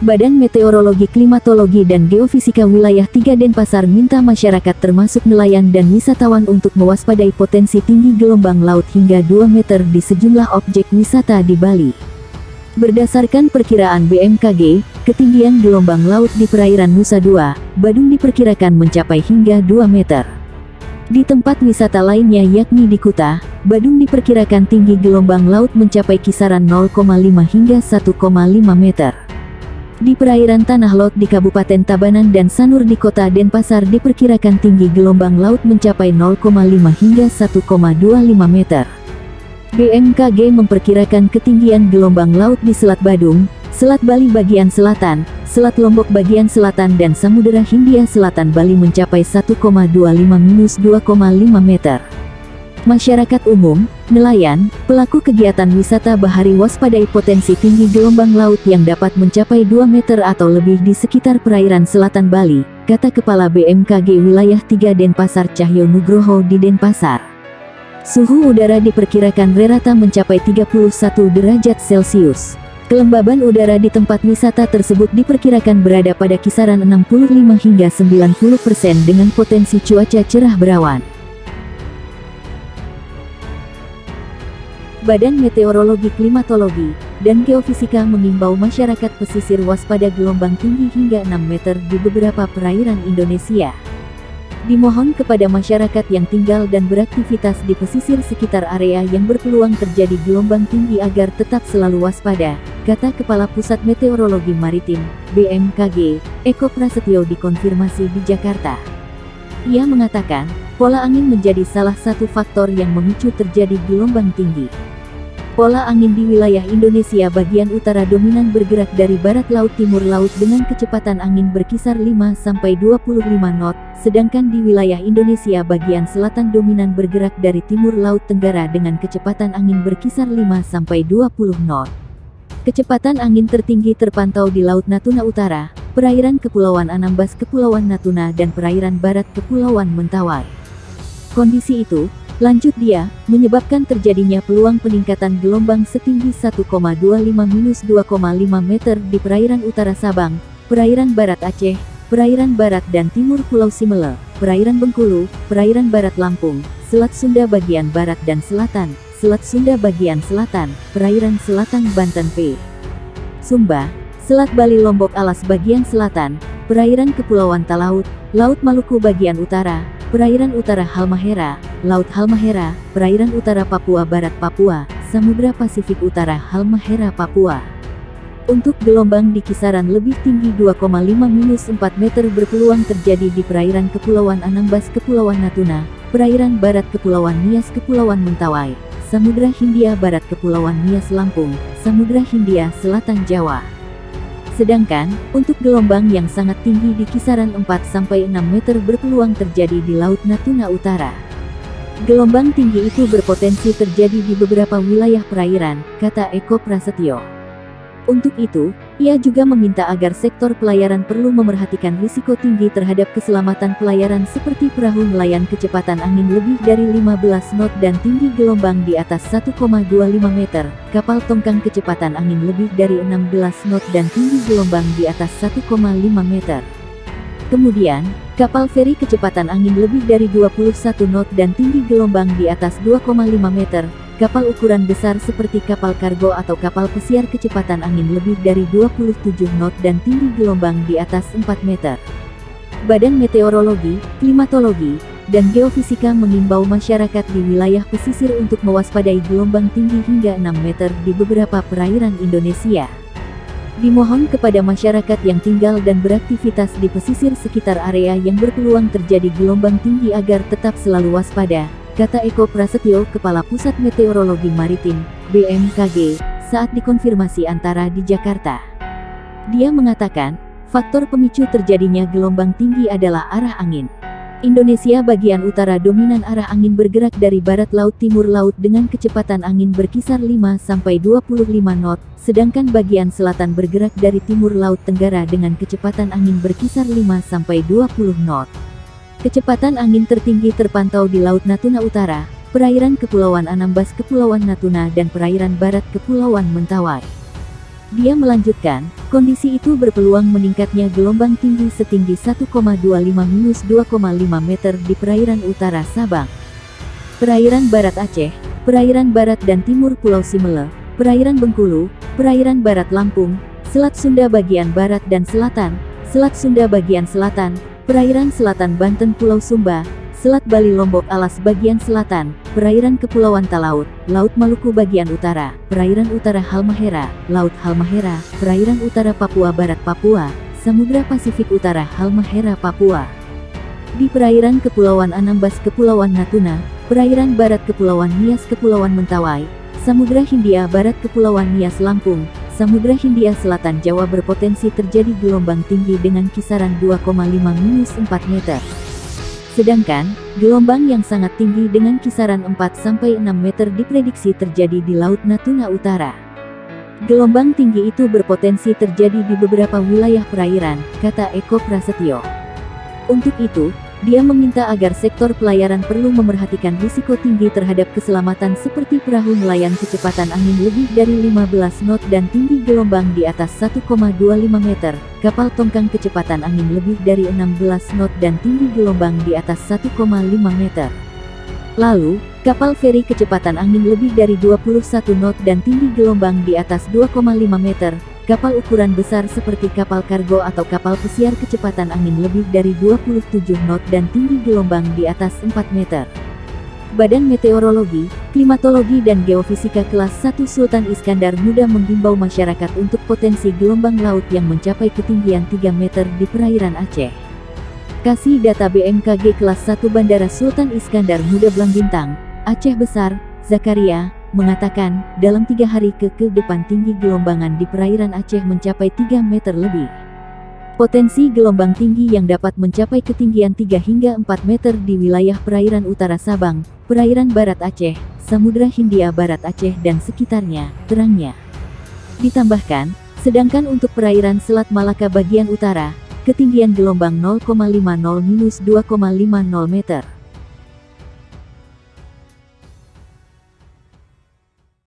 Badan Meteorologi, Klimatologi dan Geofisika Wilayah 3 Denpasar minta masyarakat termasuk nelayan dan wisatawan untuk mewaspadai potensi tinggi gelombang laut hingga 2 meter di sejumlah objek wisata di Bali. Berdasarkan perkiraan BMKG, ketinggian gelombang laut di perairan Nusa Dua, Badung diperkirakan mencapai hingga 2 meter. Di tempat wisata lainnya yakni di Kuta, Badung diperkirakan tinggi gelombang laut mencapai kisaran 0,5 hingga 1,5 meter. Di perairan Tanah Lot di Kabupaten Tabanan dan Sanur di Kota Denpasar diperkirakan tinggi gelombang laut mencapai 0,5 hingga 1,25 meter. BMKG memperkirakan ketinggian gelombang laut di Selat Badung, Selat Bali bagian selatan, Selat Lombok bagian selatan dan Samudera Hindia Selatan Bali mencapai 1,25-2,5 meter. Masyarakat umum, nelayan, pelaku kegiatan wisata bahari waspadai potensi tinggi gelombang laut yang dapat mencapai 2 meter atau lebih di sekitar perairan selatan Bali, kata Kepala BMKG Wilayah 3 Denpasar Cahyo Nugroho di Denpasar. Suhu udara diperkirakan rata mencapai 31 derajat Celcius. Kelembaban udara di tempat wisata tersebut diperkirakan berada pada kisaran 65 hingga 90% dengan potensi cuaca cerah berawan. Badan Meteorologi, Klimatologi, dan Geofisika mengimbau masyarakat pesisir waspada gelombang tinggi hingga 6 meter di beberapa perairan Indonesia. Dimohon kepada masyarakat yang tinggal dan beraktivitas di pesisir sekitar area yang berpeluang terjadi gelombang tinggi agar tetap selalu waspada, kata Kepala Pusat Meteorologi Maritim, BMKG, Eko Prasetyo dikonfirmasi di Jakarta. Ia mengatakan, pola angin menjadi salah satu faktor yang memicu terjadi gelombang tinggi. Pola angin di wilayah Indonesia bagian utara dominan bergerak dari barat laut timur laut dengan kecepatan angin berkisar 5-25 knot, sedangkan di wilayah Indonesia bagian selatan dominan bergerak dari timur laut tenggara dengan kecepatan angin berkisar 5-20 knot. Kecepatan angin tertinggi terpantau di Laut Natuna Utara, perairan Kepulauan Anambas Kepulauan Natuna dan perairan barat Kepulauan Mentawai. Kondisi itu, lanjut dia, menyebabkan terjadinya peluang peningkatan gelombang setinggi 1,25-2,5 meter di perairan utara Sabang, perairan barat Aceh, perairan barat dan timur Pulau Simele, perairan Bengkulu, perairan barat Lampung, Selat Sunda bagian barat dan selatan, Selat Sunda bagian selatan, perairan selatan Banten P. Sumba, Selat Bali Lombok Alas bagian selatan, perairan Kepulauan Talaut, Laut Maluku bagian utara, perairan utara Halmahera, Laut Halmahera, perairan utara Papua Barat Papua, Samudra Pasifik Utara Halmahera Papua. Untuk gelombang di kisaran lebih tinggi 2,5-4 meter berpeluang terjadi di perairan Kepulauan Anambas Kepulauan Natuna, perairan barat Kepulauan Nias Kepulauan Mentawai, Samudra Hindia Barat Kepulauan Nias Lampung, Samudra Hindia Selatan Jawa. Sedangkan, untuk gelombang yang sangat tinggi di kisaran 4-6 meter berpeluang terjadi di Laut Natuna Utara. Gelombang tinggi itu berpotensi terjadi di beberapa wilayah perairan, kata Eko Prasetyo. Untuk itu, ia juga meminta agar sektor pelayaran perlu memerhatikan risiko tinggi terhadap keselamatan pelayaran seperti perahu nelayan kecepatan angin lebih dari 15 knot dan tinggi gelombang di atas 1,25 meter, kapal tongkang kecepatan angin lebih dari 16 knot dan tinggi gelombang di atas 1,5 meter. Kemudian, kapal feri kecepatan angin lebih dari 21 knot dan tinggi gelombang di atas 2,5 meter, kapal ukuran besar seperti kapal kargo atau kapal pesiar kecepatan angin lebih dari 27 knot dan tinggi gelombang di atas 4 meter. Badan Meteorologi, Klimatologi, dan Geofisika mengimbau masyarakat di wilayah pesisir untuk mewaspadai gelombang tinggi hingga 6 meter di beberapa perairan Indonesia. Dimohon kepada masyarakat yang tinggal dan beraktivitas di pesisir sekitar area yang berpeluang terjadi gelombang tinggi agar tetap selalu waspada, kata Eko Prasetyo, Kepala Pusat Meteorologi Maritim, BMKG, saat dikonfirmasi Antara di Jakarta. Dia mengatakan, faktor pemicu terjadinya gelombang tinggi adalah arah angin. Indonesia bagian utara dominan arah angin bergerak dari barat laut timur laut dengan kecepatan angin berkisar 5-25 knot, sedangkan bagian selatan bergerak dari timur laut tenggara dengan kecepatan angin berkisar 5-20 knot. Kecepatan angin tertinggi terpantau di Laut Natuna Utara, perairan Kepulauan Anambas Kepulauan Natuna dan perairan barat Kepulauan Mentawai. Dia melanjutkan, kondisi itu berpeluang meningkatnya gelombang tinggi setinggi 1,25-2,5 meter di perairan utara Sabang, perairan barat Aceh, perairan barat dan timur Pulau Simele, perairan Bengkulu, perairan barat Lampung, Selat Sunda bagian barat dan selatan, Selat Sunda bagian selatan, perairan selatan Banten Pulau Sumba, Selat Bali Lombok Alas bagian selatan, perairan Kepulauan Talaut, Laut Maluku bagian utara, perairan utara Halmahera, Laut Halmahera, perairan utara Papua Barat Papua, Samudra Pasifik Utara Halmahera Papua. Di perairan Kepulauan Anambas Kepulauan Natuna, perairan barat Kepulauan Nias Kepulauan Mentawai, Samudra Hindia Barat Kepulauan Nias Lampung, Samudra Hindia Selatan Jawa berpotensi terjadi gelombang tinggi dengan kisaran 2,5-4 meter. Sedangkan, gelombang yang sangat tinggi dengan kisaran 4-6 meter diprediksi terjadi di Laut Natuna Utara. Gelombang tinggi itu berpotensi terjadi di beberapa wilayah perairan, kata Eko Prasetyo. Untuk itu, dia meminta agar sektor pelayaran perlu memerhatikan risiko tinggi terhadap keselamatan seperti perahu nelayan kecepatan angin lebih dari 15 knot dan tinggi gelombang di atas 1,25 meter, kapal tongkang kecepatan angin lebih dari 16 knot dan tinggi gelombang di atas 1,5 meter. Lalu, kapal feri kecepatan angin lebih dari 21 knot dan tinggi gelombang di atas 2,5 meter, kapal ukuran besar seperti kapal kargo atau kapal pesiar kecepatan angin lebih dari 27 knot dan tinggi gelombang di atas 4 meter. Badan Meteorologi, Klimatologi dan Geofisika kelas 1 Sultan Iskandar Muda menghimbau masyarakat untuk potensi gelombang laut yang mencapai ketinggian 3 meter di perairan Aceh. Kasih data BMKG kelas 1 Bandara Sultan Iskandar Muda Blangbintang, Aceh Besar, Zakaria, mengatakan, dalam 3 hari ke depan tinggi gelombangan di perairan Aceh mencapai 3 meter lebih. Potensi gelombang tinggi yang dapat mencapai ketinggian 3 hingga 4 meter di wilayah perairan utara Sabang, perairan barat Aceh, Samudra Hindia Barat Aceh dan sekitarnya, terangnya. Ditambahkan, sedangkan untuk perairan Selat Malaka bagian utara, ketinggian gelombang 0,50-2,50 meter.